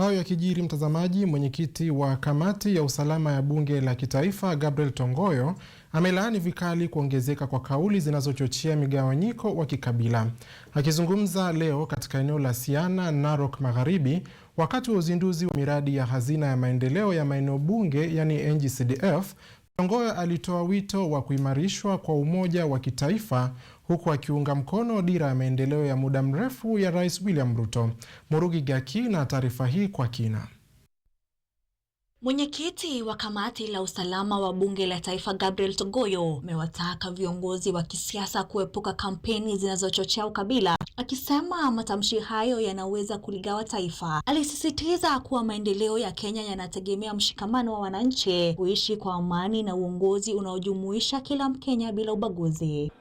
Hayo yakijiri, mtazamaji, mwenyekiti wa kamati ya usalama ya bunge la kitaifa Gabriel Tongoyo amelaani vikali kuongezeka kwa kauli zinazochochea migawanyiko wa kikabila. Akizungumza leo katika eneo la Siana, Narok Magharibi, wakati wa uzinduzi wa miradi ya hazina ya maendeleo ya maeneo bunge yani NG-CDF, Tongoyo alitoa wito wa kuimarishwa kwa umoja wa kitaifa huku akiunga mkono dira ya maendeleo ya muda mrefu ya Rais William Ruto. Murugi Gaki na taarifa hii kwa kina. Mwenyekiti wa kamati la usalama wa bunge la taifa Gabriel Tongoyo amewataka viongozi wa kisiasa kuepuka kampeni zinazochochea ukabila, akisema matamshi hayo yanaweza kuligawa taifa. Alisisitiza kuwa maendeleo ya Kenya yanategemea mshikamano wa wananchi, kuishi kwa amani na uongozi unaojumuisha kila Mkenya bila ubaguzi.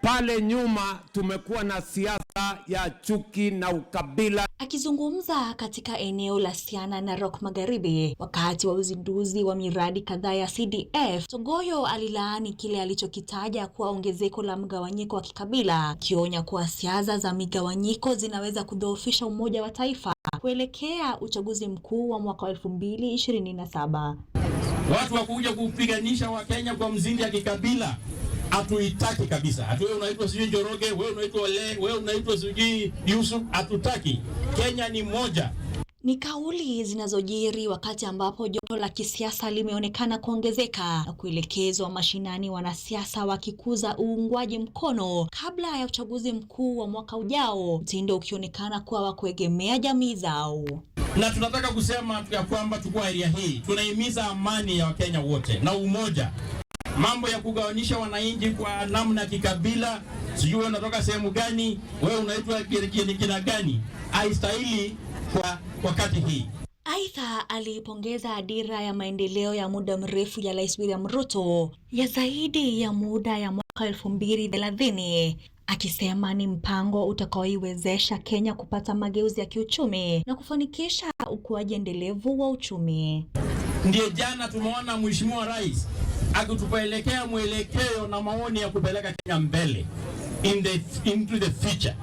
Pale nyuma tumekuwa na siasa ya chuki na ukabila. Akizungumza katika eneo la Siana, Narok Magharibi, wakati wa uzinduzi wa miradi kadhaa ya CDF, Tongoyo alilaani kile alichokitaja kuwa ongezeko la mgawanyiko wa kikabila, akionya kuwa siasa za migawanyiko zinaweza kudhoofisha umoja wa taifa kuelekea uchaguzi mkuu wa mwaka 2027. Watu wa kuja kupiganisha Wakenya kwa mzingi ya kikabila hatuitaki kabisa. Wewe unaitwa sijui Njoroge, wewe unaitwa Ole, wewe unaitwa sijui Yusuf, hatutaki. Kenya ni moja. Ni kauli zinazojiri wakati ambapo joto la kisiasa limeonekana kuongezeka na kuelekezwa mashinani, wanasiasa wakikuza uungwaji mkono kabla ya uchaguzi mkuu wa mwaka ujao, mtindo ukionekana kuwa wa kuegemea jamii zao. Na tunataka kusema ya kwamba tukua area hii tunahimiza amani ya Wakenya wote na umoja. Mambo ya kugawanisha wananchi kwa namna ya kikabila, sijui wewe unatoka sehemu gani, wewe unaitwa kina gani, haistahili kwa wakati hii. Aidha, alipongeza dira ya maendeleo ya muda mrefu ya Rais William Ruto ya zaidi ya muda ya mwaka 2030, akisema ni mpango utakaoiwezesha Kenya kupata mageuzi ya kiuchumi na kufanikisha ukuaji endelevu wa uchumi. Ndiye jana tumeona Mheshimiwa Rais akitupaelekea mwelekeo na maoni ya kupeleka Kenya mbele into the future.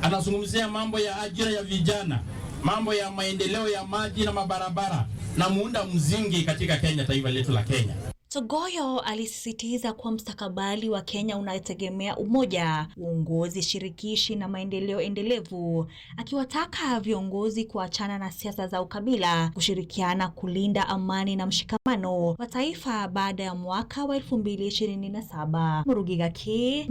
Anazungumzia mambo ya ajira ya vijana, mambo ya maendeleo ya maji na mabarabara na muunda mzingi katika Kenya, taifa letu la Kenya. Tongoyo alisisitiza kuwa mustakabali wa Kenya unategemea umoja, uongozi shirikishi na maendeleo endelevu, akiwataka viongozi kuachana na siasa za ukabila, kushirikiana kulinda amani na mshikamano wa taifa baada ya mwaka wa 2027. Murugi Gaki.